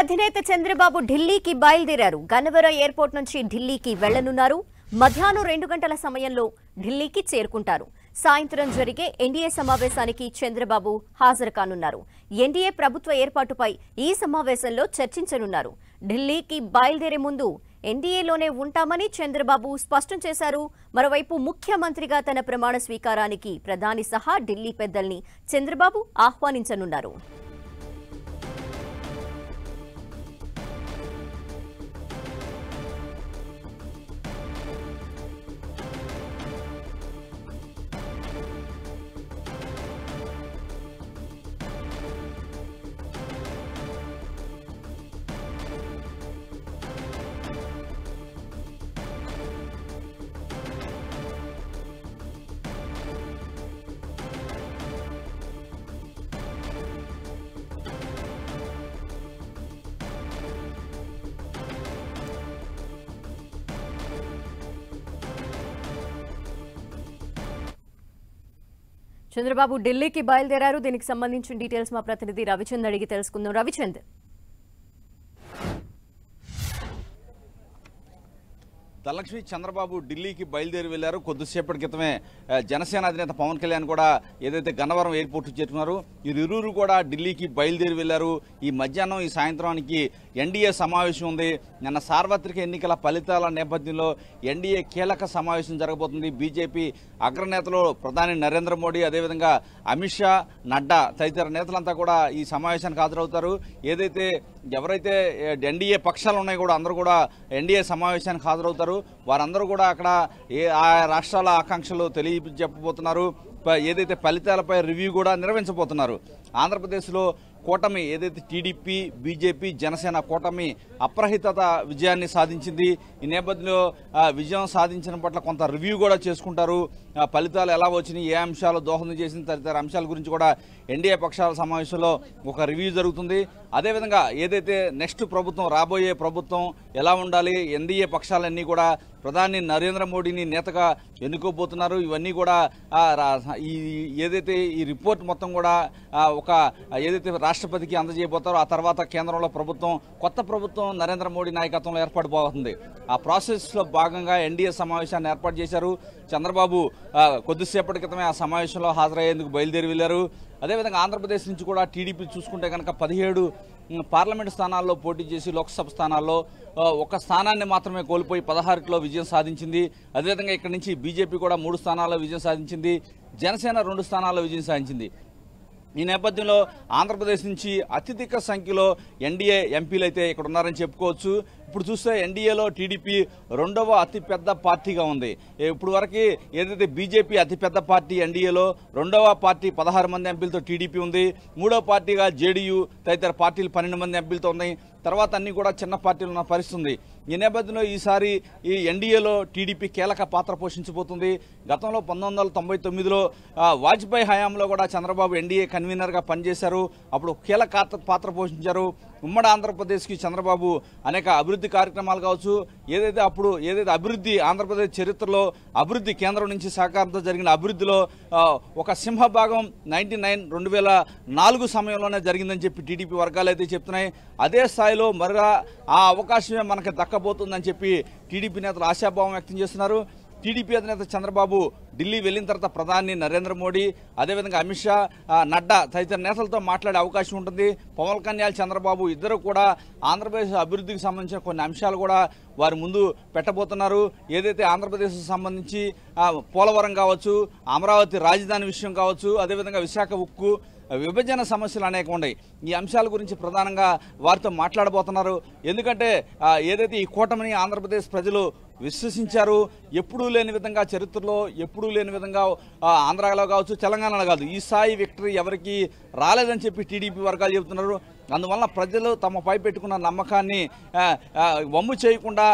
అధినేత చంద్రబాబు ఢిల్లీకి బయలుదేరారు. గన్నవరం ఎయిర్పోర్ట్ నుంచి ఢిల్లీకి వెళ్లనున్నారు. మధ్యాహ్నం 2 గంటల సమయంలో ఢిల్లీకి చేరుకుంటారు. సాయంత్రం జరిగే ఎన్డీఏ సమావేశానికి చంద్రబాబు హాజరు కానున్నారు. ఎన్డీఏ ప్రభుత్వ ఏర్పాటుపై ఈ సమావేశంలో చర్చించనున్నారు. ఢిల్లీకి బయలుదేరే ముందు ఎన్డీఏలోనే ఉంటామని చంద్రబాబు స్పష్టం చేశారు. మరోవైపు ముఖ్యమంత్రిగా తన ప్రమాణ స్వీకారానికి ప్రధాని సహా ఢిల్లీ పెద్దల్ని చంద్రబాబు ఆహ్వానించనున్నారు. చంద్రబాబు ఢిల్లీకి బయలుదేరారు. దీనికి సంబంధించిన డీటెయిల్స్ మా ప్రతినిధి రవిచంద్ అడిగి తెలుసుకుందాం. రవిచంద్, ధనలక్ష్మి, చంద్రబాబు ఢిల్లీకి బయలుదేరి వెళ్లారు. కొద్దిసేపటి క్రితమే జనసేన అధినేత పవన్ కళ్యాణ్ కూడా ఏదైతే గన్నవరం ఎయిర్పోర్ట్ చేరుకున్నారో వీరిరువురు కూడా ఢిల్లీకి బయలుదేరి వెళ్లారు. ఈ మధ్యాహ్నం ఈ సాయంత్రానికి ఎన్డీఏ సమావేశం ఉంది. నిన్న సార్వత్రిక ఎన్నికల ఫలితాల నేపథ్యంలో ఎన్డీఏ కీలక సమావేశం జరగబోతుంది. బీజేపీ అగ్రనేతలు ప్రధాని నరేంద్ర మోడీ, అదేవిధంగా అమిత్ షా, నడ్డా తదితర నేతలంతా కూడా ఈ సమావేశానికి హాజరవుతారు. ఎవరైతే ఎన్డీఏ పక్షాలు ఉన్నాయో కూడా అందరూ కూడా ఎన్డీఏ సమావేశానికి హాజరవుతారు. వారందరూ కూడా అక్కడ ఆయా రాష్ట్రాల ఆకాంక్షలు తెలియజెప్పబోతున్నారు. ఏదైతే ఫలితాలపై రివ్యూ కూడా నిర్వహించబోతున్నారు. ఆంధ్రప్రదేశ్లో కూటమి ఏదైతే టీడీపీ, బీజేపీ, జనసేన కూటమి అప్రహితత విజయాన్ని సాధించింది. ఈ నేపథ్యంలో విజయం సాధించిన పట్ల కొంత రివ్యూ కూడా చేసుకుంటారు. ఫలితాలు ఎలా వచ్చినాయి, ఏ అంశాలు దోహదం చేసిన తదితర అంశాల గురించి కూడా ఎన్డీఏ పక్షాల సమావేశంలో ఒక రివ్యూ జరుగుతుంది. అదేవిధంగా ఏదైతే నెక్స్ట్ ప్రభుత్వం, రాబోయే ప్రభుత్వం ఎలా ఉండాలి, ఎన్డీఏ పక్షాలన్నీ కూడా ప్రధాని నరేంద్ర మోడీని నేతగా ఎన్నుకోబోతున్నారు. ఇవన్నీ కూడా ఏదైతే ఈ రిపోర్ట్ మొత్తం కూడా ఏదైతే రాష్ట్రపతికి అందజేయబోతారో ఆ తర్వాత కేంద్రంలో కొత్త ప్రభుత్వం నరేంద్ర మోడీ నాయకత్వంలో ఏర్పడబోతుంది. ఆ ప్రాసెస్లో భాగంగా ఎన్డీఏ సమావేశాన్ని ఏర్పాటు చేశారు. చంద్రబాబు కొద్దిసేపటి క్రితమే ఆ సమావేశంలో హాజరయ్యేందుకు బయలుదేరి వెళ్లారు. అదేవిధంగా ఆంధ్రప్రదేశ్ నుంచి కూడా టీడీపీ చూసుకుంటే కనుక 17 పార్లమెంటు స్థానాల్లో పోటీ చేసి లోక్సభ స్థానాల్లో ఒక స్థానాన్ని మాత్రమే కోల్పోయి 16లో విజయం సాధించింది. అదేవిధంగా ఇక్కడి నుంచి బీజేపీ కూడా 3 స్థానాల్లో విజయం సాధించింది. జనసేన 2 స్థానాల్లో విజయం సాధించింది. ఈ నేపథ్యంలో ఆంధ్రప్రదేశ్ నుంచి అత్యధిక సంఖ్యలో ఎన్డీఏ ఎంపీలు అయితే ఇక్కడ ఉన్నారని చెప్పుకోవచ్చు. ఇప్పుడు చూస్తే ఎన్డీఏలో టీడీపీ 2వ అతిపెద్ద పార్టీగా ఉంది. ఇప్పుడు వరకు ఏదైతే బీజేపీ అతిపెద్ద పార్టీ ఎన్డీఏలో, 2వ పార్టీ 16 మంది ఎంపీలతో టీడీపీ ఉంది. 3వ పార్టీగా జేడీయూ తదితర పార్టీలు 12 మంది ఎంపీలతో ఉన్నాయి. తర్వాత అన్ని కూడా చిన్న పార్టీలు ఉన్న పరిస్థితి ఉంది. ఈ నేపథ్యంలో ఈసారి ఈ ఎన్డీఏలో టీడీపీ కీలక పాత్ర పోషించబోతుంది. గతంలో 1999లో వాజ్పేయి హయాంలో కూడా చంద్రబాబు ఎన్డీఏ కన్వీనర్గా పనిచేశారు. అప్పుడు కీలక పాత్ర పోషించారు. ఉమ్మడి ఆంధ్రప్రదేశ్కి చంద్రబాబు అనేక అభివృద్ధి కార్యక్రమాలు కావచ్చు, ఏదైతే అభివృద్ధి ఆంధ్రప్రదేశ్ చరిత్రలో అభివృద్ధి కేంద్రం నుంచి సహకారంతో జరిగిన అభివృద్ధిలో ఒక సింహభాగం 2004 సమయంలోనే జరిగిందని చెప్పి టీడీపీ వర్గాలు అయితే చెప్తున్నాయి. అదే స్థాయిలో మరొక ఆ అవకాశమే మనకి దక్కబోతుందని చెప్పి టీడీపీ నేతలు ఆశాభావం వ్యక్తం చేస్తున్నారు. టీడీపీ అధినేత చంద్రబాబు ఢిల్లీ వెళ్లిన తర్వాత ప్రధాని నరేంద్ర మోడీ, అదేవిధంగా అమిత్ షా, నడ్డా తదితర నేతలతో మాట్లాడే అవకాశం ఉంటుంది. పవన్ కళ్యాణ్, చంద్రబాబు ఇద్దరు కూడా ఆంధ్రప్రదేశ్ అభివృద్ధికి సంబంధించిన కొన్ని అంశాలు కూడా వారి ముందు పెట్టబోతున్నారు. ఏదైతే ఆంధ్రప్రదేశ్కు సంబంధించి పోలవరం కావచ్చు, అమరావతి రాజధాని విషయం కావచ్చు, అదేవిధంగా విశాఖ ఉక్కు, విభజన సమస్యలు అనేక ఉన్నాయి. ఈ అంశాల గురించి ప్రధానంగా వారితో మాట్లాడబోతున్నారు. ఎందుకంటే ఏదైతే ఈ కూటమిని ఆంధ్రప్రదేశ్ ప్రజలు విశ్వసించారు, ఎప్పుడూ లేని విధంగా చరిత్రలో ఎప్పుడూ లేని విధంగా ఆంధ్రాలో కావచ్చు, తెలంగాణలో కాదు, ఈ స్థాయి విక్టరీ ఎవరికి రాలేదని చెప్పి టీడీపీ వర్గాలు చెబుతున్నారు. అందువల్ల ప్రజలు తమపై పెట్టుకున్న నమ్మకాన్ని వమ్ము చేయకుండా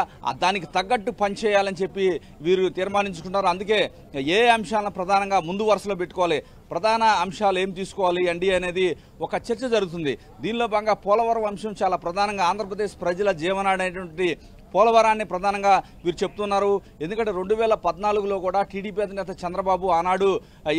దానికి తగ్గట్టు పనిచేయాలని చెప్పి వీరు తీర్మానించుకున్నారు. అందుకే ఏ అంశాలను ప్రధానంగా ముందు వరుసలో పెట్టుకోవాలి, ప్రధాన అంశాలు ఏం తీసుకోవాలి ఎన్డీఏ అనేది ఒక చర్చ జరుగుతుంది. దీనిలో భాగంగా పోలవరం అంశం చాలా ప్రధానంగా ఆంధ్రప్రదేశ్ ప్రజల జీవనాడైనటువంటి పోలవరాన్ని ప్రధానంగా వీరు చెప్తున్నారు. ఎందుకంటే 2014లో కూడా టీడీపీ అధినేత చంద్రబాబు ఆనాడు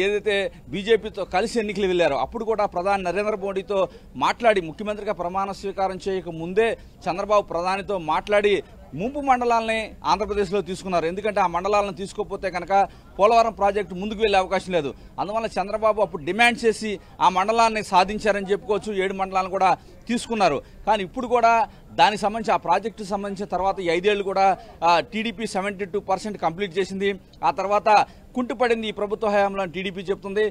ఏదైతే బీజేపీతో కలిసి ఎన్నికలు వెళ్ళారో అప్పుడు కూడా ప్రధాని నరేంద్ర మోడీతో మాట్లాడి ముఖ్యమంత్రిగా ప్రమాణ స్వీకారం చేయక ముందే చంద్రబాబు ప్రధానితో మాట్లాడి ముంపు మండలాలని ఆంధ్రప్రదేశ్లో తీసుకున్నారు. ఎందుకంటే ఆ మండలాలను తీసుకోకపోతే కనుక పోలవరం ప్రాజెక్టు ముందుకు వెళ్ళే అవకాశం లేదు. అందువల్ల చంద్రబాబు అప్పుడు డిమాండ్ చేసి ఆ మండలాన్ని సాధించారని చెప్పుకోవచ్చు. 7 మండలాలను కూడా తీసుకున్నారు. కానీ ఇప్పుడు కూడా దానికి సంబంధించి ఆ ప్రాజెక్టుకు సంబంధించిన తర్వాత 5 ఏళ్ళు కూడా టీడీపీ 72% కంప్లీట్ చేసింది. ఆ తర్వాత కుంటుపడింది ఈ ప్రభుత్వ హయాంలో టీడీపీ చెప్తుంది.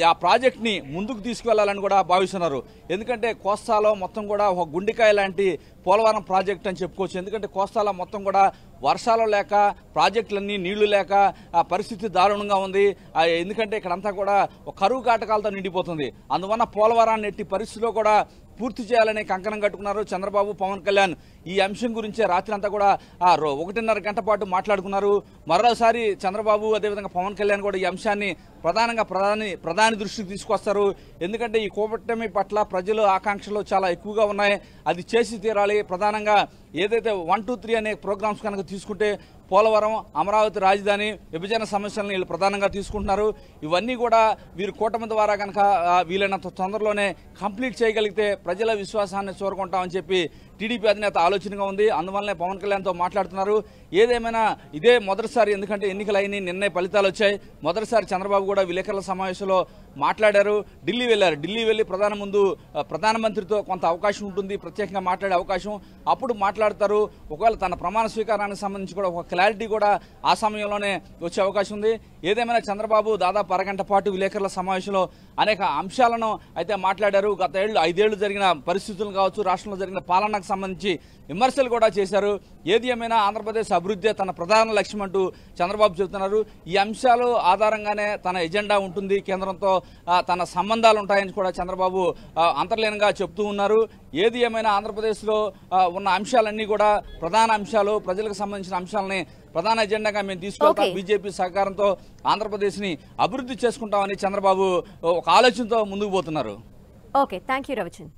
ఆ ప్రాజెక్ట్ని ముందుకు తీసుకువెళ్లాలని కూడా భావిస్తున్నారు. ఎందుకంటే కోస్తాలో మొత్తం కూడా ఒక గుండెకాయ లాంటి పోలవరం ప్రాజెక్ట్ అని చెప్పుకోవచ్చు. ఎందుకంటే కోస్తాలో మొత్తం కూడా వర్షాలు లేక ప్రాజెక్టులన్నీ నీళ్లు లేక ఆ పరిస్థితి దారుణంగా ఉంది. ఎందుకంటే ఇక్కడంతా కూడా కరువు కాటకాలతో నిండిపోతుంది. అందువల్ల పోలవరాన్ని ఎట్టి పరిస్థితిలో కూడా పూర్తి చేయాలని కంకణం కట్టుకున్నారు చంద్రబాబు, పవన్ కళ్యాణ్. ఈ అంశం గురించే రాత్రి అంతా కూడా 1.5 గంట పాటు మాట్లాడుకున్నారు. మరోసారి చంద్రబాబు అదేవిధంగా పవన్ కళ్యాణ్ కూడా ఈ అంశాన్ని ప్రధానంగా ప్రధాని దృష్టికి తీసుకొస్తారు. ఎందుకంటే ఈ కూటమి పట్ల ప్రజల ఆకాంక్షలు చాలా ఎక్కువగా ఉన్నాయి. అది చేసి తీరాలి. ప్రధానంగా ఏదైతే 1, 2, 3 అనే ప్రోగ్రామ్స్ కనుక తీసుకుంటే పోలవరం, అమరావతి రాజధాని, విభజన సమస్యలను వీళ్ళు ప్రధానంగా తీసుకుంటున్నారు. ఇవన్నీ కూడా వీరు కూటమి ద్వారా కనుక వీలైనంత తొందరలోనే కంప్లీట్ చేయగలిగితే ప్రజల విశ్వాసాన్ని చూరకుంటామని చెప్పి టీడీపీ అధినేత ఆలోచనగా ఉంది. అందువల్లనే పవన్ కళ్యాణ్తో మాట్లాడుతున్నారు. ఏదేమైనా ఇదే మొదటిసారి, ఎందుకంటే ఎన్నికలు అయినాయి, నిన్నే ఫలితాలు వచ్చాయి. మొదటిసారి చంద్రబాబు కూడా విలేకరుల సమావేశంలో మాట్లాడారు. ఢిల్లీ వెళ్ళారు. ఢిల్లీ వెళ్ళి ప్రధానమంత్రితో కొంత అవకాశం ఉంటుంది, ప్రత్యేకంగా మాట్లాడే అవకాశం. అప్పుడు మాట్లాడతారు. ఒకవేళ తన ప్రమాణ స్వీకారానికి సంబంధించి కూడా ఒక క్లారిటీ కూడా ఆ సమయంలోనే వచ్చే అవకాశం ఉంది. ఏదేమైనా చంద్రబాబు దాదాపు 1 గంట పాటు విలేకరుల సమావేశంలో అనేక అంశాలను అయితే మాట్లాడారు. గత 5 ఏళ్లు జరిగిన పరిస్థితులు కావచ్చు, రాష్ట్రంలో జరిగిన పాలనకు సంబంధించి విమర్శలు కూడా చేశారు. ఏది ఏమైనా ఆంధ్రప్రదేశ్ అభివృద్ధి తన ప్రధాన లక్ష్యం అంటూ చంద్రబాబు చెబుతున్నారు. ఈ అంశాలు ఆధారంగానే తన ఎజెండా ఉంటుంది, కేంద్రంతో తన సంబంధాలు ఉంటాయని కూడా చంద్రబాబు అంతర్లీనంగా చెప్తూ ఉన్నారు. ఏది ఏమైనా ఆంధ్రప్రదేశ్లో ఉన్న అంశాలన్నీ కూడా ప్రధాన అంశాలు, ప్రజలకు సంబంధించిన అంశాలని ప్రధాన ఎజెండాగా మేము తీసుకెళ్తాం. బీజేపీ సహకారంతో ఆంధ్రప్రదేశ్ ని అభివృద్ధి చేసుకుంటామని చంద్రబాబు ఒక ఆలోచనతో ముందుకు పోతున్నారు. Okay, thank you Ravichand.